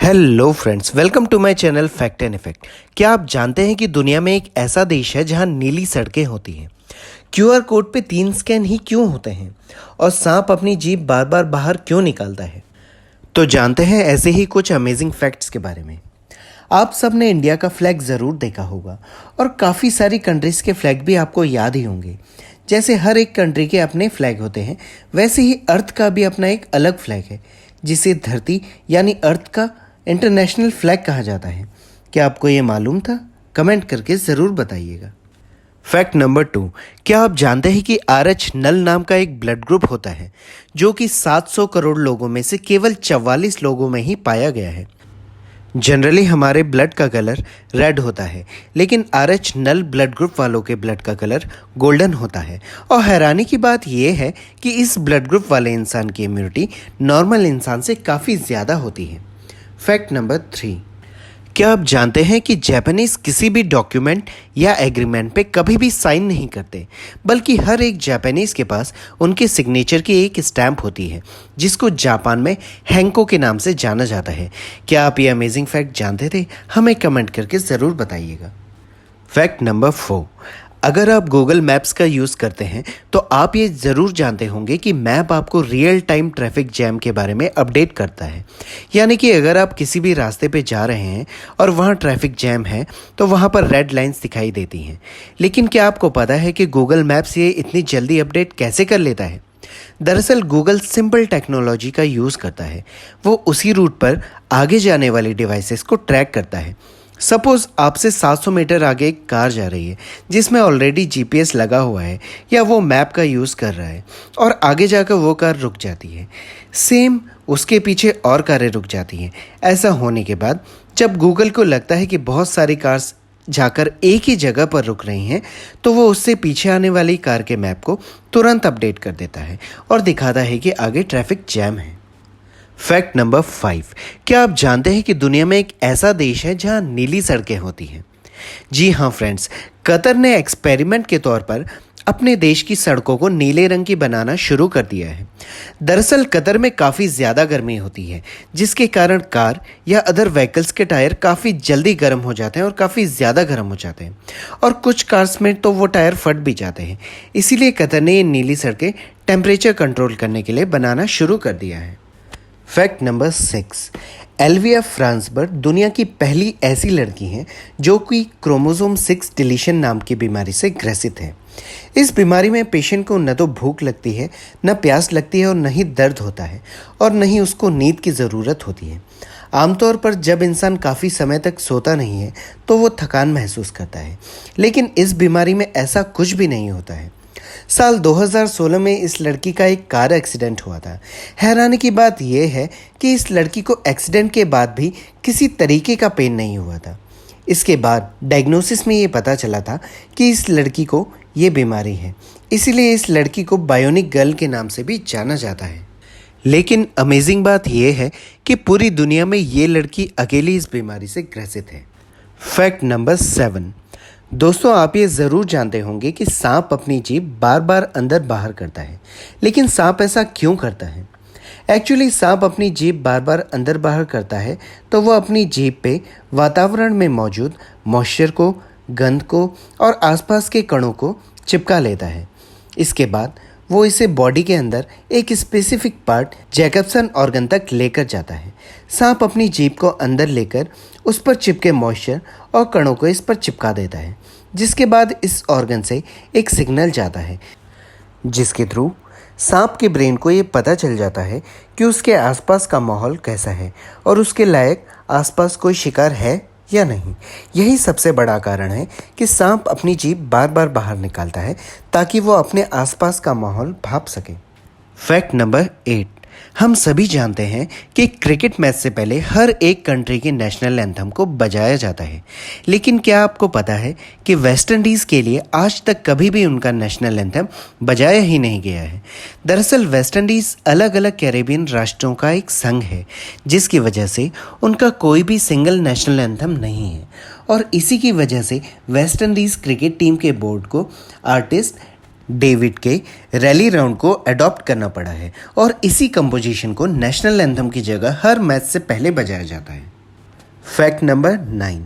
Hello friends, welcome to my channel fact and effect. क्या आप जानते हैं कि दुनिया में एक ऐसा देश है जहां नीली सड़कें होती हैं? क्यूआर कोड पे 3 स्कैन ही क्यों होते हैं? और सांप अपनी जीभ बार बार बाहर क्यों निकालता है? तो जानते हैं ऐसे ही कुछ अमेजिंग फैक्ट्स के बारे में। आप सब ने इंडिया का फ्लैग ज़रूर देखा होगा और काफ़ी सारी कंट्रीज़ के फ्लैग भी आपको याद ही होंगे। जैसे हर एक कंट्री के अपने फ्लैग होते हैं, वैसे ही अर्थ का भी अपना एक अलग फ्लैग है, जिसे धरती यानी अर्थ का इंटरनेशनल फ्लैग कहा जाता है। क्या आपको ये मालूम था? कमेंट करके ज़रूर बताइएगा। फैक्ट नंबर 2, क्या आप जानते हैं कि RH नल नाम का एक ब्लड ग्रुप होता है जो कि 700 करोड़ लोगों में से केवल 44 लोगों में ही पाया गया है। जनरली हमारे ब्लड का कलर रेड होता है, लेकिन RH नल ब्लड ग्रुप वालों के ब्लड का कलर गोल्डन होता है। और हैरानी की बात यह है कि इस ब्लड ग्रुप वाले इंसान की इम्यूनिटी नॉर्मल इंसान से काफ़ी ज़्यादा होती है। फैक्ट नंबर 3, क्या आप जानते हैं कि जापानीज किसी भी डॉक्यूमेंट या एग्रीमेंट पे कभी भी साइन नहीं करते, बल्कि हर एक जापानीज के पास उनके सिग्नेचर की एक स्टैम्प होती है जिसको जापान में हैंको के नाम से जाना जाता है। क्या आप ये अमेजिंग फैक्ट जानते थे? हमें कमेंट करके ज़रूर बताइएगा। फैक्ट नंबर 4, अगर आप गूगल मैप्स का यूज़ करते हैं तो आप ये ज़रूर जानते होंगे कि मैप आपको रियल टाइम ट्रैफिक जैम के बारे में अपडेट करता है। यानी कि अगर आप किसी भी रास्ते पे जा रहे हैं और वहाँ ट्रैफिक जैम है तो वहाँ पर रेड लाइंस दिखाई देती हैं। लेकिन क्या आपको पता है कि गूगल मैप्स ये इतनी जल्दी अपडेट कैसे कर लेता है? दरअसल गूगल सिंपल टेक्नोलॉजी का यूज़ करता है। वो उसी रूट पर आगे जाने वाली डिवाइसेस को ट्रैक करता है। सपोज़ आपसे 700 मीटर आगे एक कार जा रही है जिसमें ऑलरेडी GPS लगा हुआ है या वो मैप का यूज़ कर रहा है, और आगे जाकर वो कार रुक जाती है। सेम उसके पीछे और कारें रुक जाती हैं। ऐसा होने के बाद जब गूगल को लगता है कि बहुत सारी कार्स जाकर एक ही जगह पर रुक रही हैं, तो वो उससे पीछे आने वाली कार के मैप को तुरंत अपडेट कर देता है और दिखाता है कि आगे ट्रैफिक जैम है। फैक्ट नंबर 5, क्या आप जानते हैं कि दुनिया में एक ऐसा देश है जहां नीली सड़कें होती हैं? जी हाँ फ्रेंड्स, कतर ने एक्सपेरिमेंट के तौर पर अपने देश की सड़कों को नीले रंग की बनाना शुरू कर दिया है। दरअसल कतर में काफ़ी ज़्यादा गर्मी होती है, जिसके कारण कार या अदर व्हीकल्स के टायर काफ़ी जल्दी गर्म हो जाते हैं और काफ़ी ज़्यादा गर्म हो जाते हैं, और कुछ कार्स में तो वो टायर फट भी जाते हैं। इसीलिए कतर ने ये नीली सड़कें टेम्परेचर कंट्रोल करने के लिए बनाना शुरू कर दिया है। फैक्ट नंबर 6, एल्विया फ्रांसबर्ग दुनिया की पहली ऐसी लड़की हैं जो कि क्रोमोसोम 6 डिलीशन नाम की बीमारी से ग्रसित है। इस बीमारी में पेशेंट को न तो भूख लगती है, न प्यास लगती है, और न ही दर्द होता है, और न ही उसको नींद की ज़रूरत होती है। आमतौर पर जब इंसान काफ़ी समय तक सोता नहीं है तो वो थकान महसूस करता है, लेकिन इस बीमारी में ऐसा कुछ भी नहीं होता है। साल 2016 में इस लड़की का एक कार एक्सीडेंट हुआ था। हैरानी की बात यह है कि इस लड़की को एक्सीडेंट के बाद भी किसी तरीके का पेन नहीं हुआ था। इसके बाद डायग्नोसिस में ये पता चला था कि इस लड़की को ये बीमारी है, इसीलिए इस लड़की को बायोनिक गर्ल के नाम से भी जाना जाता है। लेकिन अमेजिंग बात यह है कि पूरी दुनिया में ये लड़की अकेली इस बीमारी से ग्रसित है। फैक्ट नंबर 7, दोस्तों आप ये ज़रूर जानते होंगे कि सांप अपनी जीभ बार बार अंदर बाहर करता है, लेकिन सांप ऐसा क्यों करता है? एक्चुअली सांप अपनी जीभ बार बार अंदर बाहर करता है तो वो अपनी जीभ पे वातावरण में मौजूद मॉइस्चर को, गंध को और आसपास के कणों को चिपका लेता है। इसके बाद वो इसे बॉडी के अंदर एक स्पेसिफिक पार्ट जैकबसन ऑर्गन तक लेकर जाता है। सांप अपनी जीभ को अंदर लेकर उस पर चिपके मॉइस्चर और कणों को इस पर चिपका देता है, जिसके बाद इस ऑर्गन से एक सिग्नल जाता है जिसके थ्रू सांप के ब्रेन को ये पता चल जाता है कि उसके आसपास का माहौल कैसा है और उसके लायक आसपास कोई शिकार है या नहीं। यही सबसे बड़ा कारण है कि सांप अपनी जीभ बार बार बाहर निकालता है ताकि वो अपने आसपास का माहौल भांप सके। फैक्ट नंबर 8, हम सभी जानते हैं कि क्रिकेट मैच से पहले हर एक कंट्री के नेशनल एंथम को बजाया जाता है, लेकिन क्या आपको पता है कि वेस्ट इंडीज़ के लिए आज तक कभी भी उनका नेशनल एंथम बजाया ही नहीं गया है। दरअसल वेस्ट इंडीज़ अलग अलग कैरेबियन राष्ट्रों का एक संघ है, जिसकी वजह से उनका कोई भी सिंगल नेशनल एंथम नहीं है, और इसी की वजह से वेस्ट इंडीज़ क्रिकेट टीम के बोर्ड को आर्टिस्ट डेविड के रैली राउंड को अडॉप्ट करना पड़ा है और इसी कंपोजिशन को नेशनल एंथम की जगह हर मैच से पहले बजाया जाता है। Fact number 9।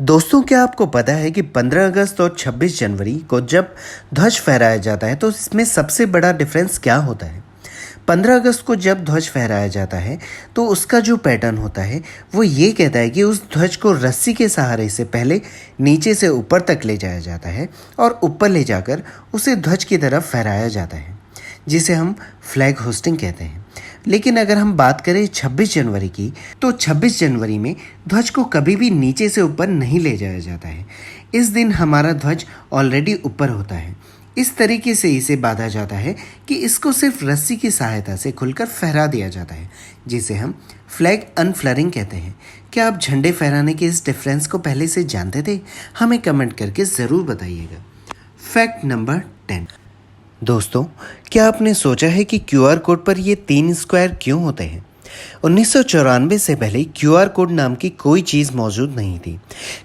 दोस्तों, क्या आपको पता है कि 15 अगस्त और 26 जनवरी को जब ध्वज फहराया जाता है तो इसमें सबसे बड़ा डिफरेंस क्या होता है? 15 अगस्त को जब ध्वज फहराया जाता है तो उसका जो पैटर्न होता है वो ये कहता है कि उस ध्वज को रस्सी के सहारे से पहले नीचे से ऊपर तक ले जाया जाता है और ऊपर ले जाकर उसे ध्वज की तरफ फहराया जाता है, जिसे हम फ्लैग होस्टिंग कहते हैं। लेकिन अगर हम बात करें 26 जनवरी की, तो 26 जनवरी में ध्वज को कभी भी नीचे से ऊपर नहीं ले जाया जाता है। इस दिन हमारा ध्वज ऑलरेडी ऊपर होता है। इस तरीके से इसे बांधा जाता है कि इसको सिर्फ रस्सी की सहायता से खुलकर फहरा दिया जाता है, जिसे हम फ्लैग अनफ्लरिंग कहते हैं। क्या आप झंडे फहराने के इस डिफरेंस को पहले से जानते थे? हमें कमेंट करके ज़रूर बताइएगा। Fact number 10। दोस्तों, क्या आपने सोचा है कि क्यूआर कोड पर ये 3 स्क्वायर क्यों होते हैं? 1994 से पहले क्यूआर कोड नाम की कोई चीज़ मौजूद नहीं थी।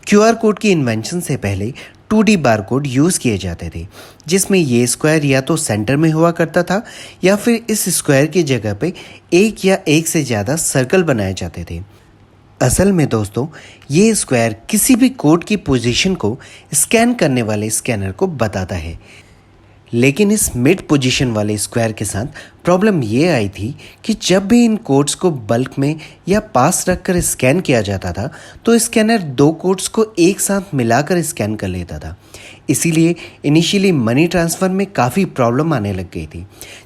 क्यूआर कोड की इन्वेंशन से पहले 2D बार कोड यूज़ किए जाते थे, जिसमें ये स्क्वायर या तो सेंटर में हुआ करता था या फिर इस स्क्वायर की जगह पे एक या एक से ज़्यादा सर्कल बनाए जाते थे। असल में दोस्तों, ये स्क्वायर किसी भी कोड की पोजीशन को स्कैन करने वाले स्कैनर को बताता है। लेकिन इस मिड पोजीशन वाले स्क्वायर के साथ प्रॉब्लम ये आई थी कि जब भी इन कोड्स को बल्क में या पास रखकर स्कैन किया जाता था तो स्कैनर 2 कोड्स को एक साथ मिलाकर स्कैन कर लेता था। इसीलिए इनिशियली मनी ट्रांसफ़र में काफ़ी प्रॉब्लम आने लग गई थी,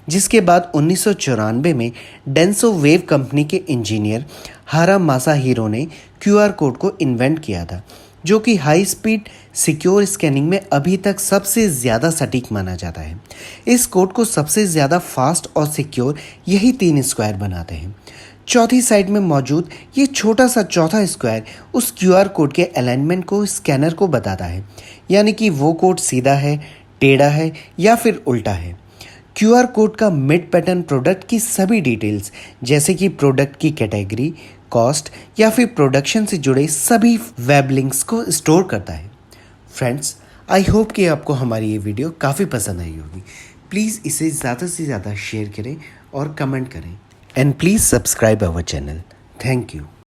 जिसके बाद 1994 में डेंसो वेव कंपनी के इंजीनियर हारा मासाहिरो ने क्यूआर कोड को इन्वेंट किया था, जो कि हाई स्पीड सिक्योर स्कैनिंग में अभी तक सबसे ज़्यादा सटीक माना जाता है। इस कोड को सबसे ज़्यादा फास्ट और सिक्योर यही 3 स्क्वायर बनाते हैं। चौथी साइड में मौजूद ये छोटा सा चौथा स्क्वायर उस क्यूआर कोड के अलाइनमेंट को स्कैनर को बताता है, यानी कि वो कोड सीधा है, टेढ़ा है या फिर उल्टा है। क्यूआर कोड का मिड पैटर्न प्रोडक्ट की सभी डिटेल्स, जैसे कि प्रोडक्ट की कैटेगरी, कॉस्ट या फिर प्रोडक्शन से जुड़े सभी वेब लिंक्स को स्टोर करता है। फ्रेंड्स, आई होप कि आपको हमारी ये वीडियो काफ़ी पसंद आई होगी। प्लीज़ इसे ज़्यादा से ज़्यादा शेयर करें और कमेंट करें, and please subscribe our channel. Thank you.